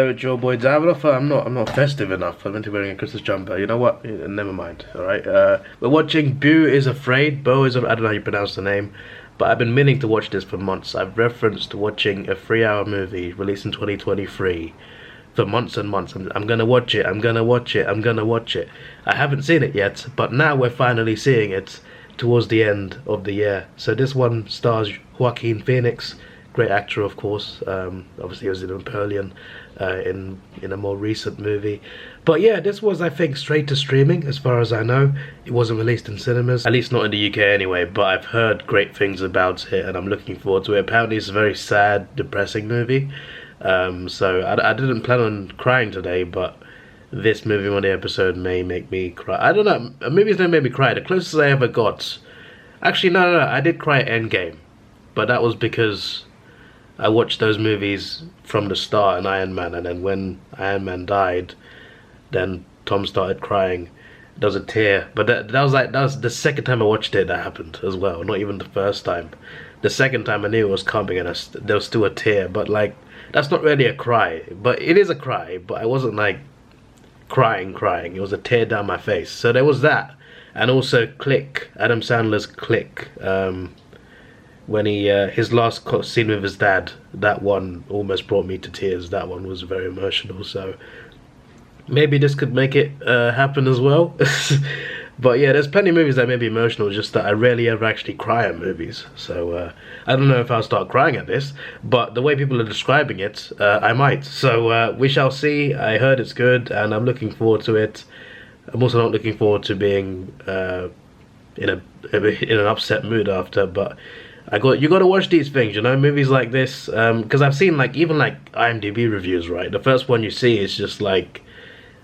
Yo, it's your boy Davidoff. I'm not festive enough. I'm meant to be wearing a Christmas jumper. You know what? Never mind. Alright. We're watching Beau is Afraid. Beau is, I don't know how you pronounce the name, but I've been meaning to watch this for months. I've referenced watching a 3-hour movie released in 2023 for months and months. I'm gonna watch it. I'm gonna watch it. I'm gonna watch it. I haven't seen it yet, but now we're finally seeing it towards the end of the year. So this one stars Joaquin Phoenix. Great actor, of course. Obviously he was in Napoleon in a more recent movie. But yeah, this was, I think, straight to streaming as far as I know. It wasn't released in cinemas, at least not in the UK anyway, but I've heard great things about it and I'm looking forward to it. Apparently it's a very sad, depressing movie. So I didn't plan on crying today, but this movie on the episode may make me cry. I don't know, movies don't make me cry. The closest I ever got... Actually, no, I did cry at Endgame. But that was because I watched those movies from the start in Iron Man, and then when Iron Man died, then Tom started crying. There was a tear, but that was the second time I watched it that happened as well. Not even the first time. The second time I knew it was coming, and there was still a tear. But like, that's not really a cry, but it is a cry. But I wasn't like crying. It was a tear down my face. So there was that, and also Click, Adam Sandler's Click. When he his last scene with his dad, that one almost brought me to tears. That one was very emotional, so maybe this could make it happen as well. But yeah, there's plenty of movies that may be emotional, just that I rarely ever actually cry at movies. So I don't know if I'll start crying at this, but the way people are describing it, I might. So we shall see. I heard it's good and I'm looking forward to it. I'm also not looking forward to being in an upset mood after, but you got to watch these things, you know, movies like this, because I've seen even IMDb reviews, right? The first one you see is just like,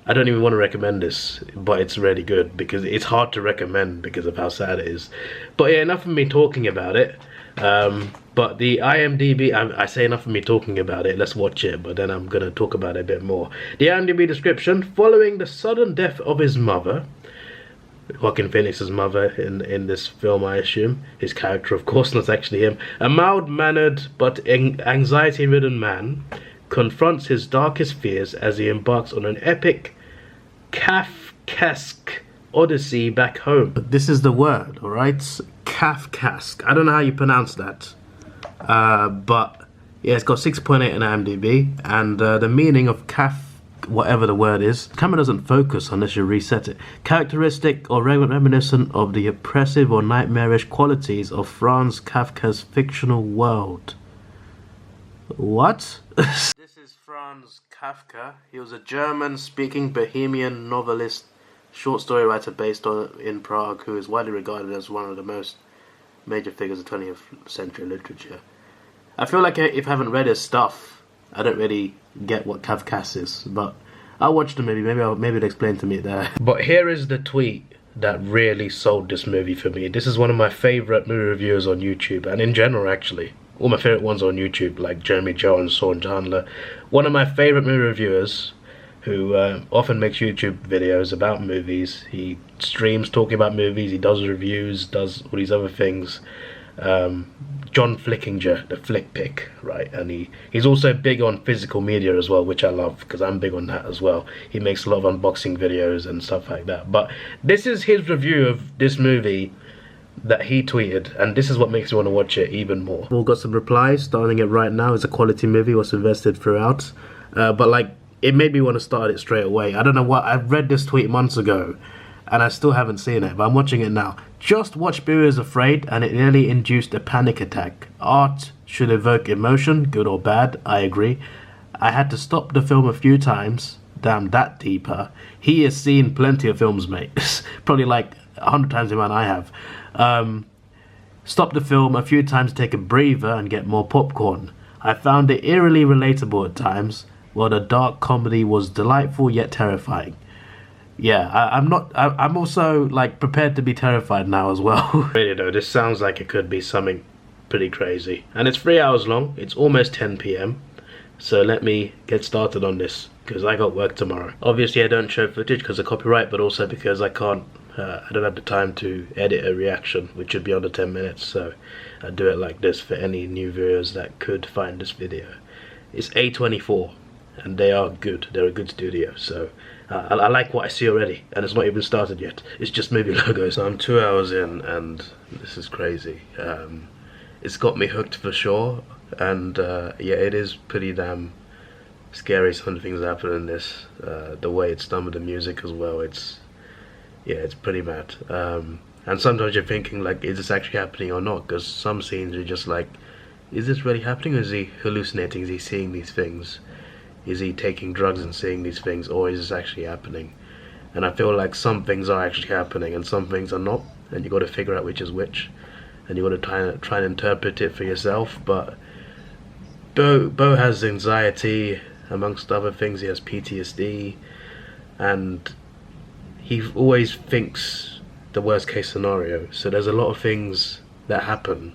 I don't even want to recommend this, but it's really good because it's hard to recommend because of how sad it is. But yeah, enough of me talking about it. But the IMDb, I say enough of me talking about it, let's watch it, but then I'm going to talk about it a bit more. The IMDb description: following the sudden death of his mother, Joaquin Phoenix's mother in this film, I assume. His character, of course, not actually him. A mild-mannered but anxiety-ridden man confronts his darkest fears as he embarks on an epic, Kafkaesque odyssey back home. This is the word, alright? Kafkaesque. I don't know how you pronounce that. But yeah, it's got 6.8 in IMDb, and the meaning of whatever the word is, the camera doesn't focus unless you reset it. Characteristic or reminiscent of the oppressive or nightmarish qualities of Franz Kafka's fictional world. What? This is Franz Kafka. He was a German-speaking Bohemian novelist, short story writer based in Prague, who is widely regarded as one of the most major figures of 20th century literature. I feel like if I haven't read his stuff, I don't really get what Kafkas is, but I'll watch the movie. Maybe it'll explain to me there. But here is the tweet that really sold this movie for me. This is one of my favorite movie reviewers on YouTube, and in general, actually, all my favorite ones on YouTube, like Jeremy Jones, Sean Chandler. One of my favorite movie reviewers, who often makes YouTube videos about movies. He streams talking about movies. He does reviews, does all these other things. John Flickinger, the Flick Pick, right? And he's also big on physical media as well, which I love because I'm big on that as well. He makes a lot of unboxing videos and stuff like that. But this is his review of this movie that he tweeted, and this is what makes me want to watch it even more. We've all got some replies. Starting it right now. It's a quality movie, was invested throughout. But like, it made me want to start it straight away. I don't know what, I read this tweet months ago, and I still haven't seen it, but I'm watching it now. Just watched Beau is Afraid, and it nearly induced a panic attack. Art should evoke emotion, good or bad, I agree. I had to stop the film a few times. Damn, that deeper. He has seen plenty of films, mate. Probably like 100 times the amount I have. Stop the film a few times to take a breather and get more popcorn. I found it eerily relatable at times, while the dark comedy was delightful yet terrifying. Yeah, I'm also like prepared to be terrified now as well. Really though, this sounds like it could be something pretty crazy. And it's 3 hours long, it's almost 10 PM. So let me get started on this, because I got work tomorrow. Obviously I don't show footage because of copyright, but also because I don't have the time to edit a reaction, which should be under 10 minutes. So I do it like this for any new viewers that could find this video. It's A24. and they are good. They're a good studio, so I like what I see already, and it's not even started yet. It's just movie logos. So I'm 2 hours in, and this is crazy. It's got me hooked for sure, and yeah, it is pretty damn scary. Some of the things that happen in this, the way it's done with the music as well. It's pretty mad. And sometimes you're thinking, like, is this actually happening or not? Because some scenes are just like, is this really happening, or is he hallucinating? Is he seeing these things? Is he taking drugs and seeing these things, or is this actually happening? And I feel like some things are actually happening and some things are not, and you got to figure out which is which, and you got to try and interpret it for yourself. But Beau has anxiety, amongst other things. He has PTSD, and he always thinks the worst case scenario. So there's a lot of things that happen,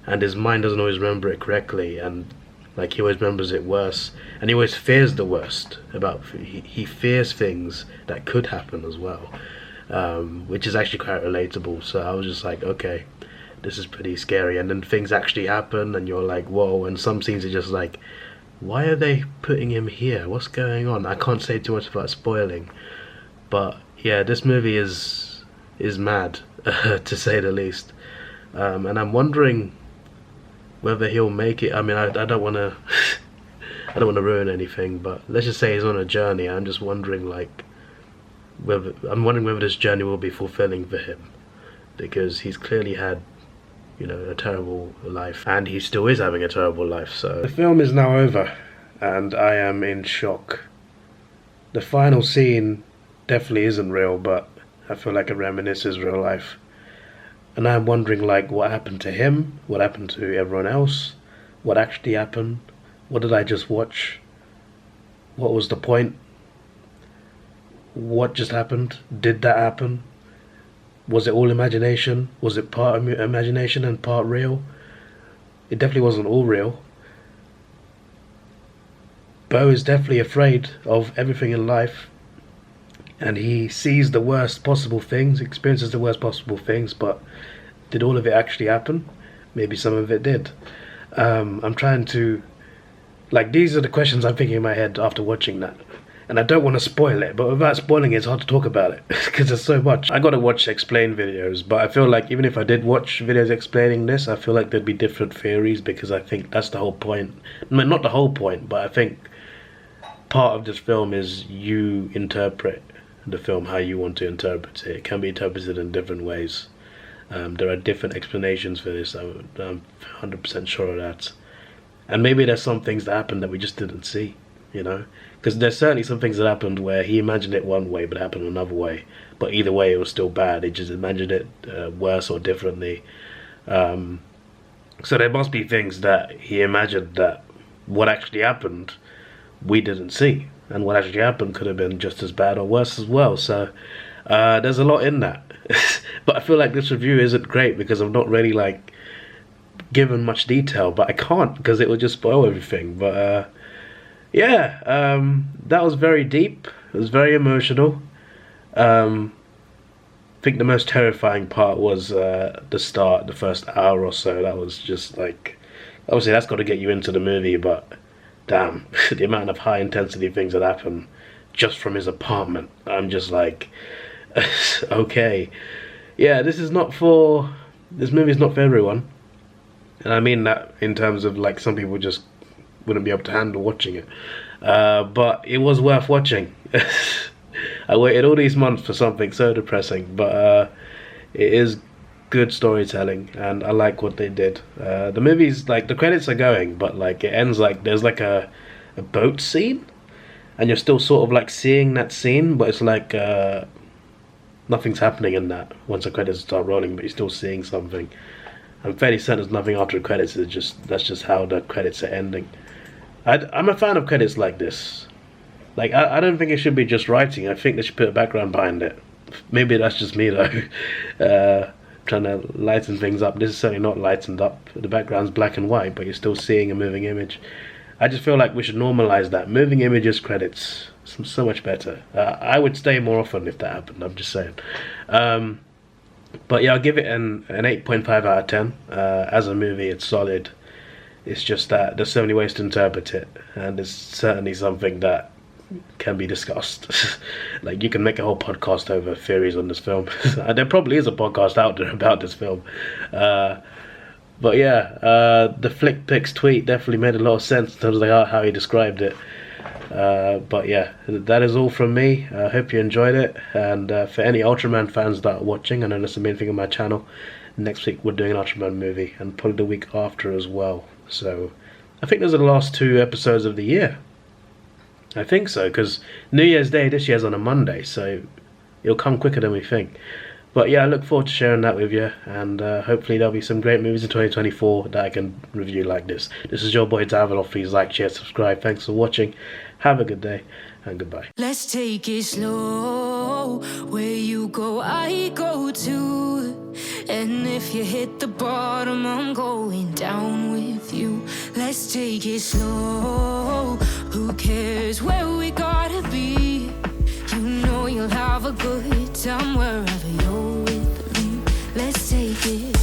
and his mind doesn't always remember it correctly, and like he always remembers it worse, and he always fears the worst. He fears things that could happen as well, which is actually quite relatable. So I was just like, okay, this is pretty scary. And then things actually happen, and you're like, whoa. And some scenes are just like, why are they putting him here? What's going on? I can't say too much about spoiling, but yeah, this movie is mad, to say the least. And I'm wondering whether he'll make it. I mean, I don't want to I don't want to ruin anything, but let's just say he's on a journey. I'm just wondering, like, whether this journey will be fulfilling for him, because he's clearly had, you know, a terrible life, and he still is having a terrible life. So the film is now over, and I am in shock. The final scene definitely isn't real, but I feel like it reminisces real life. And I'm wondering, like, what happened to him? What happened to everyone else? What actually happened? What did I just watch? What was the point? What just happened? Did that happen? Was it all imagination? Was it part imagination and part real? It definitely wasn't all real. Beau is definitely afraid of everything in life, and he sees the worst possible things, experiences the worst possible things, but did all of it actually happen? Maybe some of it did. I'm trying to, like, these are the questions I'm thinking in my head after watching that. And I don't want to spoil it, but without spoiling it, it's hard to talk about it, because there's so much. I gotta watch explain videos, but I feel like even if I did watch videos explaining this, I feel like there'd be different theories, because I think that's the whole point. I mean, not the whole point, but I think part of this film is you interpret the film how you want to interpret it. It can be interpreted in different ways. There are different explanations for this. I'm 100% sure of that. And maybe there's some things that happened that we just didn't see, you know? Because there's certainly some things that happened where he imagined it one way but it happened another way. But either way, it was still bad. He just imagined it worse or differently. So there must be things that he imagined that what actually happened we didn't see. And what actually happened could have been just as bad or worse as well. So there's a lot in that. But I feel like this review isn't great because I'm not really, like, given much detail. But I can't, because it would just spoil everything. But yeah, that was very deep. It was very emotional. I think the most terrifying part was the start, the first hour or so. That was just like, obviously that's got to get you into the movie, but damn, the amount of high intensity things that happen just from his apartment. I'm just like, okay. Yeah, this movie is not for everyone. And I mean that in terms of, like, some people just wouldn't be able to handle watching it. But it was worth watching. I waited all these months for something so depressing, but it is good storytelling, and I like what they did. The movie's, like, the credits are going, but, like, it ends, like, there's like a boat scene, and you're still sort of, like, seeing that scene, but it's like nothing's happening in that once the credits start rolling, but you're still seeing something. I'm fairly certain there's nothing after the credits. That's just how the credits are ending. I'm a fan of credits like this. Like, I don't think it should be just writing. I think they should put a background behind it. Maybe that's just me, though. Trying to lighten things up. This is certainly not lightened up. The background's black and white, but you're still seeing a moving image. I just feel like we should normalize that. Moving images credits, so much better. I would stay more often if that happened. I'm just saying. But yeah, I'll give it an 8.5 out of 10. As a movie, it's solid. It's just that there's so many ways to interpret it, and it's certainly something that can be discussed. Like, you can make a whole podcast over theories on this film. There probably is a podcast out there about this film. But yeah, the FlickPix tweet definitely made a lot of sense in terms of like how he described it. But yeah, that is all from me. I hope you enjoyed it, and for any Ultraman fans that are watching, I know that's the main thing on my channel, next week we're doing an Ultraman movie, and probably the week after as well. So I think those are the last 2 episodes of the year. I think so, because New Year's Day this year is on a Monday, so it'll come quicker than we think. But yeah, I look forward to sharing that with you, and hopefully there'll be some great movies in 2024 that I can review like this. This is your boy Davidoff. Please like, share, subscribe. Thanks for watching. Have a good day, and goodbye. Let's take it slow. Where you go, I go too. And if you hit the bottom, I'm going down with you. Let's take it slow. Who cares where we gotta be? You know you'll have a good time wherever you're with me. Let's take it